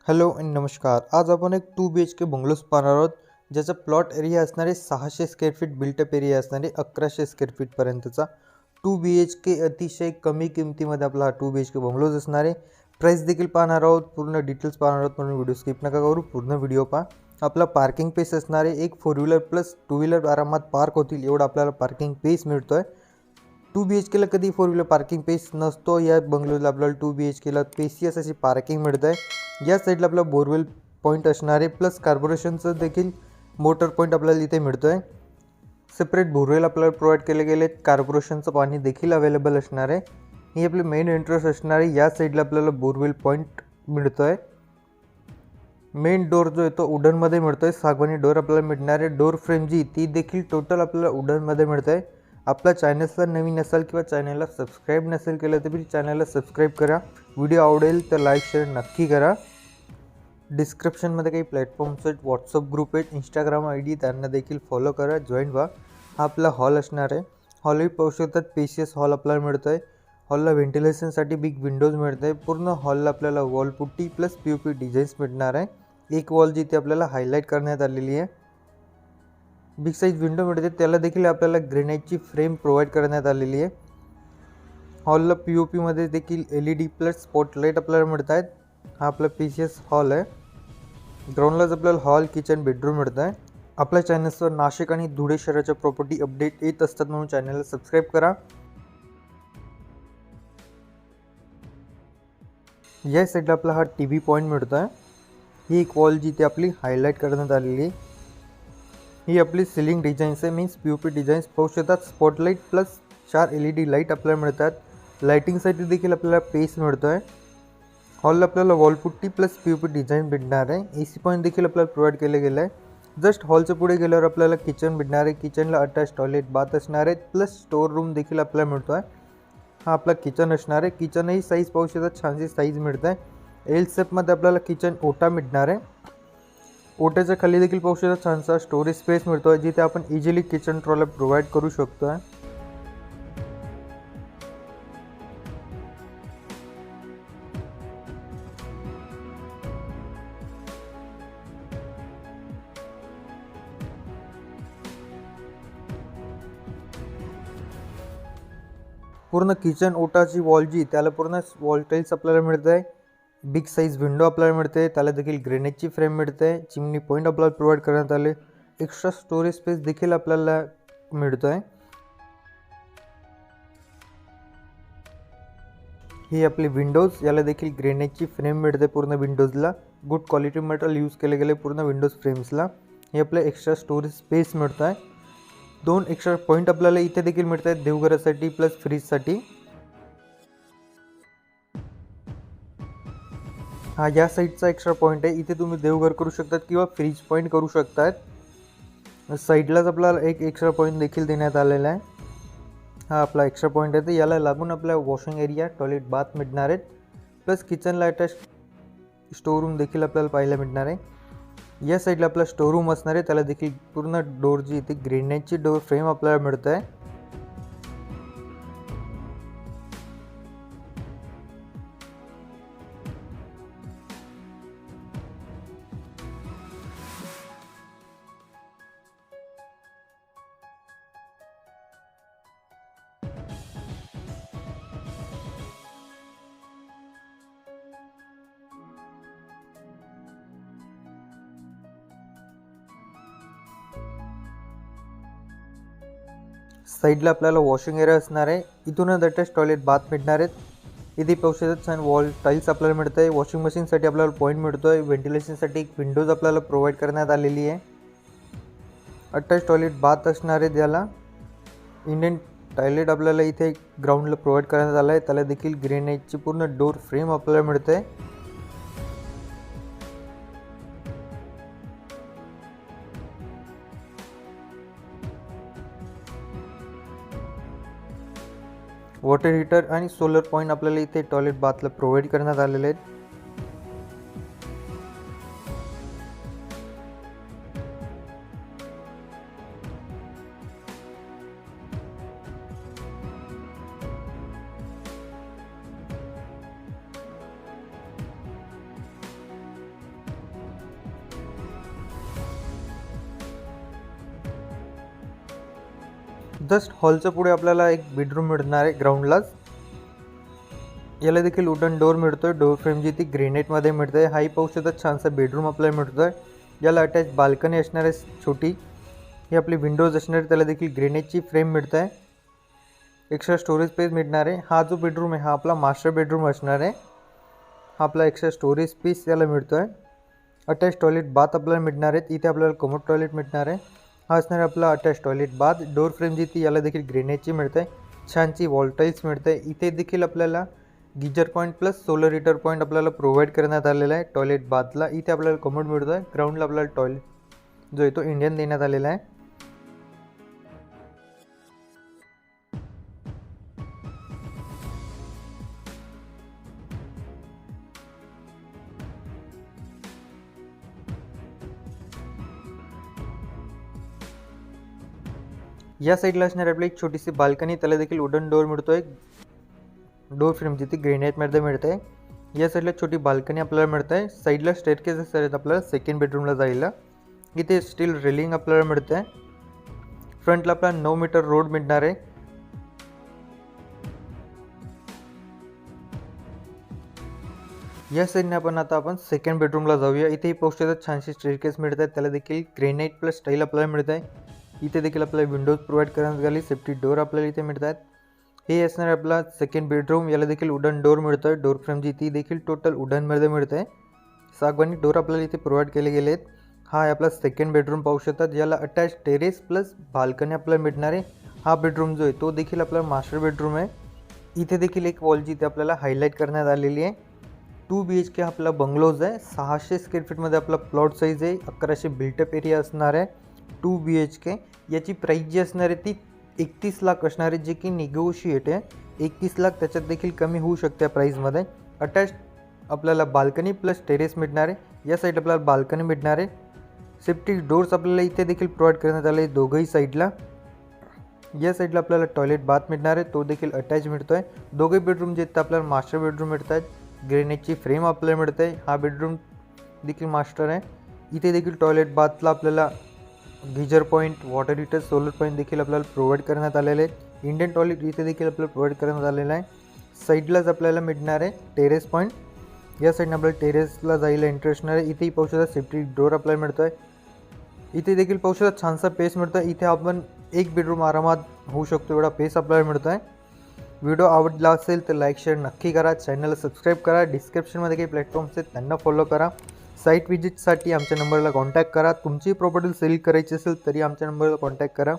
Hello आणि नमस्कार. आज आपण एक 2 BHK बंगलोज पाहणार आहोत, ज्याचा प्लॉट एरिया असणारे 600 स्क्वेअर फीट, बिल्टअप एरिया असणारे 1100 स्क्वेअर फीटपर्यंतचा 2 BHK अतिशय कमी किमतीमध्ये आपला हा 2 BHK बंगलोज असणार आहे. प्राईस देखील पाहणार आहोत, पूर्ण डिटेल्स पाहणार आहोत, म्हणून व्हिडिओ स्किप नका करू, पूर्ण व्हिडिओ पहा. आपला पार्किंग पेस असणार आहे, एक 4 व्हीलर प्लस 2 व्हीलर आरामात पार्क होतील एवढा आपल्याला पार्किंग पेस मिळतो आहे. 2 BHKला कधी 4 व्हीलर पार्किंग पेस नसतो, या बंगलोजला आपल्याला 2 BHKला स्पेसियस अशी पार्किंग मिळतं आहे. या साईडला आपला बोरवेल पॉईंट असणार आहे, प्लस कार्पोरेशनचं देखील मोटर पॉईंट आपल्याला इथे मिळतो आहे. सेपरेट बोरवेल आपल्याला प्रोव्हाइड केले गेले, कार्पोरेशनचं पाणी देखील अवेलेबल असणार आहे. ही आपली मेन एंट्रन्स असणार आहे. या साईडला आपल्याला बोरवेल पॉईंट मिळतो आहे. मेन डोर जो आहे तो वुडनमध्ये मिळतो आहे, सागवानी डोर आपल्याला मिळणार आहे. डोर फ्रेम जी ती देखील टोटल आपल्याला वुडनमध्ये मिळतं आहे. आपल्या चॅनल्सला नवीन असाल किंवा चॅनलला सबस्क्राईब नसेल केलं तर प्लीज चॅनलला सबस्क्राईब करा. व्हिडिओ आवडेल तर लाईक शेअर नक्की करा. डिस्क्रिप्शनमध्ये काही प्लॅटफॉर्म्स आहेत, व्हॉट्सअप ग्रुप आहेत, इंस्टाग्राम ID, त्यांना देखील फॉलो करा, जॉईन व्हा. हा आपला हॉल असणार आहे. हॉलही पाहू शकतात, स्पेशियस हॉल आपल्याला मिळतं आहे. हॉलला व्हेंटिलेशनसाठी बिग विंडोज मिळत आहे. पूर्ण हॉलला आपल्याला वॉलपुट्टी प्लस POP डिझाईन्स मिळणार आहे. एक वॉल जिथे आपल्याला हायलाईट करण्यात आलेली आहे. बिग साईज विंडो मिळते, त्याला देखील आपल्याला ग्रेनाइटची फ्रेम प्रोव्हाइड करण्यात आलेली आहे. हॉलला POP मध्ये देखील LED प्लस स्पॉटलाईट आपल्याला मिळत आहेत. हा आपला स्पेशियस हॉल आहे. ग्राउंडलाच आपल्याला हॉल, किचन, बेडरूम मिळत आहे. आपल्या चॅनल्सवर नाशिक आणि धुळे शहराच्या प्रॉपर्टी अपडेट येत असतात, म्हणून चॅनलला सबस्क्राईब करा. या साईडला आपला हा TV पॉईंट मिळतो आहे. ही एक वॉल जिथे आपली हायलाईट करण्यात आलेली आहे. ही आपली सिलिंग डिझाईन्स आहे, मीन्स POP डिझाईन्स पाहू शकतात. स्पॉटलाईट प्लस 4 LED लाईट आपल्याला मिळतात. लाईटिंगसाठी देखील आपल्याला पेस मिळतो आहे. हॉलला आपल्याला वॉलपुट्टी प्लस POP डिझाईन भेटणार आहे. AC पॉईंट देखील आपल्याला प्रोव्हाइड केलं गेलं आहे. जस्ट हॉलच्या पुढे गेल्यावर आपल्याला किचन भेटणार आहे. किचनला अटॅच टॉयलेट, बाथ असणार आहेत, प्लस स्टोर रूम देखील आपल्याला मिळतो आहे. हा आपला किचन असणार आहे. किचनही साईज पाहू शकतात, छानशी साईज मिळत आहे. L शेपमध्ये आपल्याला किचन ओटा मिळणार आहे. ओट्याच्या खाली देखील पाहू शकता छानसा स्टोरेज स्पेस मिळतो आहे, जिथे आपण इझिली किचन ट्रॉला प्रोव्हाइड करू शकतो आहे. पूर्ण किचन ओटाची वॉल जी त्याला पूर्ण वॉल टाईल्स आपल्याला मिळत आहे. बिग साईज विंडो आपल्याला मिळते, त्याला देखील ग्रेनाइटची फ्रेम मिळते. चिमनी पॉईंट आपल्याला प्रोव्हाइड करण्यात आले. एक्स्ट्रा स्टोरेज स्पेस देखील आपल्याला मिळतो आहे. ही आपली विंडोज, याला देखील ग्रेनाइटची फ्रेम मिळते. पूर्ण विंडोजला गुड क्वालिटी मटेरियल यूज केले गेले पूर्ण विंडोज फ्रेम्सला. हे आपलं एक्स्ट्रा स्टोरेज स्पेस मिळतो आहे. 2 एक्स्ट्रा पॉईंट आपल्याला इथे देखील मिळत आहेत, देवघरासाठी प्लस फ्रीजसाठी. हा या साईडचा एक्स्ट्रा पॉईंट आहे, इथे तुम्ही देवघर करू शकतात किंवा फ्रीज पॉईंट करू शकतात. साईडलाच आपल्याला एक एक्स्ट्रा पॉईंट देखील देण्यात आलेला आहे. हा आपला एक्स्ट्रा पॉईंट आहे, तर याला लागून आपल्या वॉशिंग एरिया, टॉयलेट, बाथ मिळणार आहेत. प्लस किचनला अटॅच स्टोर रूम देखील आपल्याला पाहायला मिळणार आहे. या साईडला आपला स्टोर रूम असणार आहे, त्याला देखील पूर्ण डोर जी इथे ग्रेनाइटची डोर फ्रेम आपल्याला मिळत आहे. साईडला आपल्याला वॉशिंग एरिया असणार आहे, इथूनच अटॅच टॉयलेट, बाथ मिळणार आहेत. इथे पाहू शकतात छान वॉल टाईल्स आपल्याला मिळत आहे. वॉशिंग मशीनसाठी आपल्याला पॉईंट मिळतो आहे. व्हेंटिलेशनसाठी एक विंडोज आपल्याला प्रोव्हाइड करण्यात आलेली आहे. अटॅच टॉयलेट, बाथ असणार आहे. त्याला इंडियन टॉयलेट आपल्याला इथे ग्राउंडला प्रोव्हाइड करण्यात आला आहे, त्याला देखील ग्रेनाइटची पूर्ण डोर फ्रेम आपल्याला मिळते आहे. वॉटर हीटर आणि सोलर पॉईंट आपल्याला इथे टॉयलेट, बाथला प्रोव्हाइड करण्यात आलेले आहेत. जस्ट हॉलच्या पुढे आपल्याला एक बेडरूम मिळणार आहे ग्राउंडलाच. याला देखील वुडन डोअर मिळतोय. डोअर फ्रेम जी ती ग्रेनाइटमध्ये मिळते. हाही पाहू शकता छानसा बेडरूम आपल्याला मिळतोय. याला अटॅच बाल्कनी असणार आहे छोटी. ही आपली विंडोज असणार आहे, त्याला देखील ग्रेनाइटची फ्रेम मिळत आहे. एक्स्ट्रा स्टोरेज स्पेस मिळणार आहे. हा जो बेडरूम आहे हा आपला मास्टर बेडरूम असणार आहे. हा आपला एक्स्ट्रा स्टोरेज स्पेस याला मिळतोय. अटॅच टॉयलेट बाथ आपल्याला मिळणार आहेत. इथे आपल्याला कमोड टॉयलेट मिळणार आहे. हा असणार आहे आपला attach toilet bath. Door frame जी ती याला देखील ग्रेनाइटची मिळते. छानची वॉल टाईल्स मिळते. इथे देखील आपल्याला geyser point plus solar heater point आपल्याला प्रोव्हाइड करण्यात आलेला आहे टॉयलेट बाथला. इथे आपल्याला कमोड मिळतो आहे. ग्राउंडला आपल्याला टॉयलेट जो आहे तो इंडियन देण्यात आलेला आहे. या साईडला असणारी आपली एक छोटीशी बाल्कनी, त्याला देखील वुडन डोअर मिळतोय. डोअर फ्रेम जिथे ग्रेनाइटमध्ये मिळते. या साईडला छोटी बाल्कनी आपल्याला मिळत आहे. साईडला स्टेअरकेस असणार आहेत आपल्याला सेकंड बेडरूमला जायला. इथे स्टील रेलिंग आपल्याला मिळते आहे. फ्रंटला आपल्याला 9 मीटर रोड मिळणार आहे. या साईडने आपण सेकंड बेडरूमला जाऊया. इथेही पाहू छानशी स्टेअरकेस मिळत आहेत. त्याला देखील ग्रेनाइट प्लस स्टाईल आपल्याला मिळत आहे. इथे देखील आपल्याला विंडोज प्रोव्हाइड करण्यात आली. सेफ्टी डोअर आपल्याला इथे मिळत आहेत. हे असणार आपला सेकंड बेडरूम. याला देखील वुडन डोअर मिळतोय. डोअर फ्रेम जी ती देखील टोटल वुडनमध्ये मिळते. सागवानी डोअर आपल्याला इथे प्रोव्हाइड केले गेले आहेत. हा आहे आपला सेकंड बेडरूम पाहू शकतात. याला अटॅच टेरेस प्लस बाल्कनी आपल्याला मिळणार आहे. हा बेडरूम जो आहे तो देखील आपला मास्टर बेडरूम आहे. इथे देखील एक वॉल जिथे आपल्याला हायलाईट करण्यात आलेली आहे. 2 BHK आपला बंगलोज आहे. 600 स्क्वेअर फीटमध्ये आपला प्लॉट साईज आहे. 1100 बिल्टअप एरिया असणार आहे. 2 BHK. याची प्राईस जी असणार आहे ती 31 लाख असणार आहे, जे की निगोशिएट आहे. 31 लाख त्याच्यात देखील कमी होऊ शकते प्राईजमध्ये. अटॅच आपल्याला बाल्कनी प्लस टेरेस मिळणार आहे. या साईड आपल्याला बाल्कनी मिळणार आहे. सेफ्टी डोर्स आपल्याला इथे देखील प्रोव्हाइड करण्यात आले दोघंही साईडला. या साईडला आपल्याला टॉयलेट बाथ मिळणार आहे, तो देखील अटॅच मिळतो आहे. दोघे बेडरूम जे आहेत आपल्याला मास्टर बेडरूम मिळत आहेत. ग्रेनाइटची फ्रेम आपल्याला मिळते आहे. हा बेडरूम देखील मास्टर आहे. इथे देखील टॉयलेट बाथला आपल्याला geyser point, water heater, solar point देखील आपल्याला प्रोव्हाइड करण्यात आलेले आहेत. इंडियन टॉयलेट इथे देखील आपल्याला प्रोव्हाइड करण्यात आलेला आहे. साईडलाच आपल्याला मिळणार आहे टेरेस पॉईंट. या साईडने आपल्याला टेरेसला जायला इंटरेस्ट असणार आहे. इथेही पाहू शकता सेफ्टी डोअर आपल्याला मिळतो आहे. इथे देखील पाहू शकता छानसा पेस मिळतो आहे. इथे आपण एक बेडरूम आरामात होऊ शकतो एवढा पेस आपल्याला मिळतो आहे. व्हिडिओ आवडला असेल तर लाईक शेअर नक्की करा. चॅनलला सबस्क्राईब करा. डिस्क्रिप्शनमध्ये काही प्लॅटफॉर्म्स आहेत त्यांना फॉलो करा. साईट विजिटसाठी आमच्या नंबरला कॉन्टॅक्ट करा. तुमची प्रॉपर्टी सेल करायची असेल तरी आमच्या नंबरला कॉन्टॅक्ट करा.